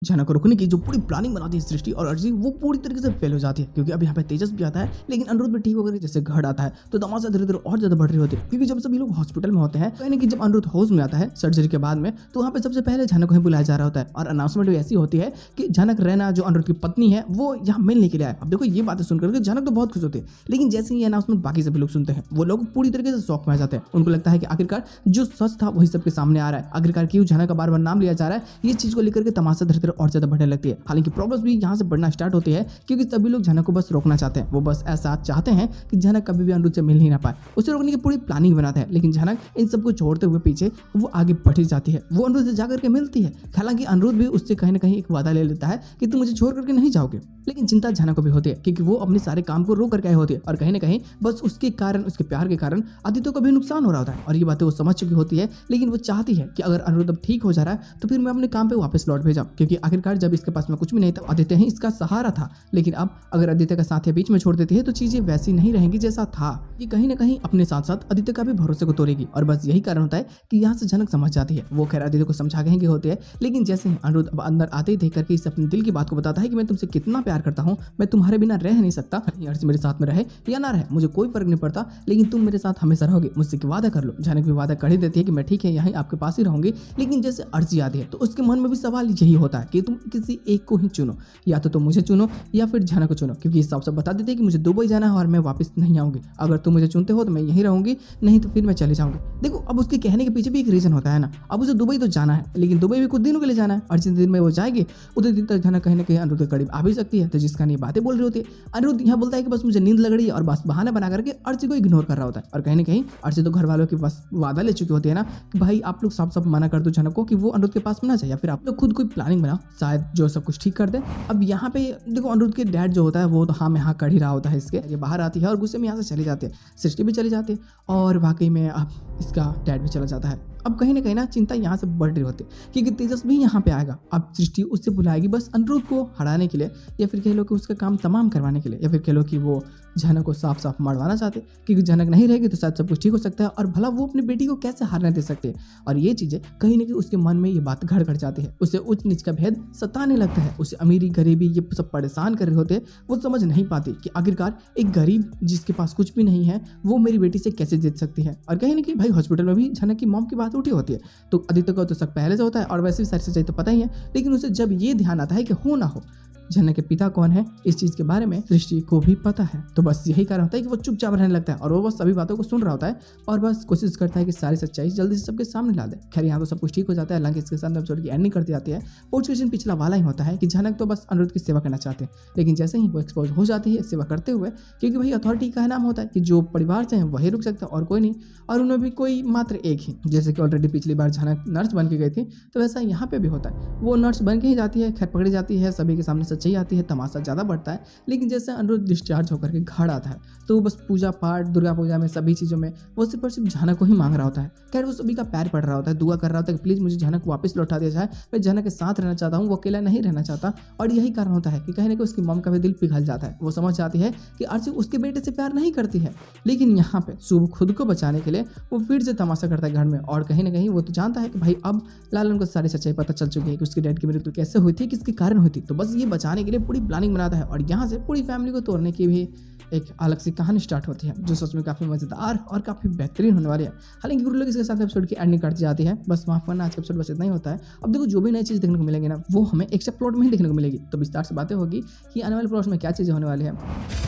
झनक को रोकने की जो पूरी प्लानिंग बनाती है सृष्टि और अर्जी वो पूरी तरीके से फेल हो जाती है, क्योंकि अब यहाँ पे तेजस भी आता है लेकिन अनिरुद्ध भी ठीक होकर के जैसे घर आता है तो तमाशा धीरे धीरे और ज्यादा बढ़ रही होती है, क्योंकि जब सभी लोग हॉस्पिटल में होते हैं कहीं ना कहीं जब अनिरुद्ध होश में आता है सर्जरी के बाद में तो वहाँ पे सबसे पहले झनक को ही बुलाया जा रहा होता है और अनाउंसमेंट भी ऐसी होती है कि झनक रैना जो अनिरुद्ध की पत्नी है वो यहाँ मिलने के लिए आए। अब देखो ये बातें सुनकर के झनक तो बहुत खुश होती है, लेकिन जैसे ही ये अनाउंसमेंट बाकी सभी लोग सुनते हैं वो लोग पूरी तरीके से शौक में आ जाते हैं। उनको लगता है कि आखिरकार जो सच था वही सबके सामने आ रहा है, आखिरकार क्यों झनक का बार बार नाम लिया जा रहा है, ये चीज को लेकर के तमाशा धीरे धीरे और ज्यादा बढ़ने लगती है। हालांकि प्रॉब्लम्स भी यहाँ से बढ़ना स्टार्ट होती है, क्योंकि सभी लोग झनक को बस रोकना चाहते हैं। वो बस ऐसा चाहते हैं कि झनक कभी भी अनिरुद्ध से मिल ही ना पाए, उसे रोकने की पूरी प्लानिंग बनाते हैं। लेकिन झनक इन सबको छोड़ते हुए पीछे वो आगे बढ़ जाती है, वो अनिरुद्ध से जाकर के मिलती है। हालांकि अनिरुद्ध भी उससे कहीं ना कहीं एक वादा ले लेता है कि तुम मुझे छोड़ करके नहीं जाओगे, लेकिन चिंता झनक को भी होती है क्योंकि वो अपने सारे काम को रोक करके आई होती है और कहीं ना कहीं बस उसके कारण, उसके प्यार के कारण आदित्य को भी नुकसान हो रहा होता है और ये बातें वो समझ चुकी होती है। लेकिन वो चाहती है कि अगर अनिरुद्ध अब ठीक हो जा रहा है तो फिर मैं अपने काम पे वापस लौट भेजा, क्योंकि आखिरकार जब इसके पास में कुछ भी नहीं था आदित्य ही इसका सहारा था। लेकिन अब अगर आदित्य का साथ बीच में छोड़ देती है तो चीजें वैसी नहीं रहेंगी जैसा था। ये कहीं ना कहीं अपने साथ साथ आदित्य का भी भरोसे को तोड़ेगी और बस यही कारण होता है कि यहाँ से झनक समझ जाती है। वो खैर आदित्य को समझा कहेंगे होते हैं, लेकिन जैसे ही अनिरुद्ध अब अंदर आते ही देख करके इस अपने दिल की बात को बताता है कि मैं तुमसे कितना प्यार करता हूँ, मैं तुम्हारे बिना रह नहीं सकता, अर्जी मेरे साथ में रहे या ना रहे मुझे कोई फर्क नहीं पड़ता, लेकिन तुम मेरे साथ हमेशा रहोगे, मुझसे वादा कर लो। झनक भी वादा कर ही देती है कि मैं ठीक है यहीं आपके पास ही रहूंगी। लेकिन जैसे अर्जी आती है तो उसके मन में भी सवाल यही होता है कि तुम किसी एक को ही चुनो, या तो तुम मुझे चुनो या फिर झनक को चुनो, क्योंकि साफ साफ बता देते हैं कि मुझे दुबई जाना है और मैं वापस नहीं आऊंगी। अगर तुम मुझे चुनते हो तो मैं यहीं रहूंगी, नहीं तो फिर मैं चले जाऊंगी। देखो अब उसके कहने के पीछे भी एक रीजन होता है ना, अब उसे दुबई तो जाना है लेकिन दुबई भी कुछ दिनों के लिए जाना है और जिस दिन में वो जाएगी उतने दिन तक झनक कहीं ना कहीं अनिरुद्ध के करीब आ भी सकती है। तो जिसका नहीं बातें बोल रही होती है, अनिरुद्ध यहाँ बोलता है कि बस मुझे नींद लग रही है और बस बहाना बना करके अर्ची को इग्नोर कर रहा होता है। और कहीं ना कहीं अर्ची तो घर वालों के पास वादा ले चुकी होती है ना कि भाई आप लोग साफ साफ मना कर दो झनक को कि वो अनिरुद्ध के पास में ना जाए, या फिर आप लोग खुद कोई प्लानिंग बनाओ शायद जो सब कुछ ठीक कर दे। अब यहाँ पे देखो अनिरुद्ध के डैड जो होता है वो तो हाँ में हाँ कर ही रहा होता है इसके, ये बाहर आती है और गुस्से में यहाँ से चली जाती है, सृष्टि भी चली जाती है और वाकई में अब इसका डैड भी चला जाता है। अब कहीं ना चिंता यहाँ से बढ़ रही होती है क्योंकि तेजस भी यहाँ पे आएगा। अब सृष्टि उससे बुलाएगी बस अनिरुद्ध को हराने के लिए, या फिर कह लो कि उसका काम तमाम करवाने के लिए, या फिर कह लो कि वो झनक को साफ साफ मरवाना चाहते, क्योंकि झनक नहीं रहेगी तो शायद सब कुछ ठीक हो सकता है और भला वो अपनी बेटी को कैसे हारने दे सकते हैं। और ये चीजें कहीं ना कहीं उसके मन में ये बात घर कर जाती है, उसे उच्च नीच का भेद सताने लगता है, उसे अमीरी गरीबी ये सब परेशान कर रहे होते हैं। वो समझ नहीं पाती कि आखिरकार एक गरीब जिसके पास कुछ भी नहीं है वो मेरी बेटी से कैसे जीत सकती है। और कहीं ना कहीं भाई हॉस्पिटल में भी झनक की मॉम की बात उठी होती है तो आदित्य को तो शक पहले से होता है और वैसे भी सारी सच्चाई तो पता ही है, लेकिन उसे जब ये ध्यान आता है कि हो ना हो झनक के पिता कौन है इस चीज के बारे में सृष्टि को भी पता है, तो बस यही कारण होता है कि वो चुपचाप रहने लगता है और वो बस सभी बातों को सुन रहा होता है और बस कोशिश करता है कि सारी सच्चाई जल्दी से सबके सामने ला दे। खैर यहाँ तो सब कुछ ठीक हो जाता है, हालांकि इसके साथ एपिसोड की एंडिंग कर दी जाती है। पोस्ट क्वेश्चन पिछला वाला ही होता है कि झनक तो बस अनिरुद्ध की सेवा करना चाहते हैं, लेकिन जैसे ही वो एक्सपोज हो जाती है सेवा करते हुए, क्योंकि भाई अथॉरिटी का नाम होता है कि जो परिवार से है वही रुक सकता है और कोई नहीं, और उनमें भी कोई मात्र एक ही, जैसे कि ऑलरेडी पिछली बार झनक नर्स बन के गई थी तो वैसा यहाँ पे भी होता है, वो नर्स बन के ही जाती है। खैर पकड़ी जाती है, सभी के सामने सच्चाई आती है, तमाशा ज़्यादा बढ़ता है। लेकिन जैसे अनिरुद्ध डिस्चार्ज होकर के घर आता है तो बस पूजा पाठ दुर्गा पूजा में सभी चीज़ों में वो सिर्फ और सिर्फ झनक को ही मांग रहा होता है। खैर वो सभी का पैर पड़ रहा होता है, दुआ कर रहा होता है कि प्लीज़ मुझे झनक वापस लौटा दिया जाए, मैं झनक के साथ रहना चाहता हूँ, वो अकेला नहीं रहना चाहता। और यही कारण होता है कि कहीं ना कहीं उसकी मॉम का भी दिल पिघल जाता है। वो समझ जाती है कि अर्ची उसके बेटे से प्यार नहीं करती है, लेकिन यहाँ पे शुभ खुद को बचाने के लिए वो फिर से तमाशा करता है घर में। और कहीं ना कहीं वो तो जानता है कि भाई अब लालन को सारी सच्चाई पता चल चुकी है कि उसके डैड की मृत्यु कैसे हुई थी, किसके कारण हुई थी, तो बस ये बचाने के लिए पूरी प्लानिंग बनाता है और यहाँ से पूरी फैमिली को तोड़ने की भी एक अलग सी कहानी स्टार्ट होती है जो सच में काफ़ी मज़ेदार और काफ़ी बेहतरीन होने वाली है। हालांकि गुरु लोग इसके साथ एपिसोड की एंडिंग करती जाती है। बस माफ करना, आज का एपिसोड बस इतना ही होता है। अब देखो जो भी नई चीज़ देखने को मिलेगी ना वो हमें एक्स्ट्रा प्लॉट में ही देखने को मिलेगी, तो विस्तार से बातें होगी कि आने वाले प्लॉट में क्या चीज़ें होने वाली है।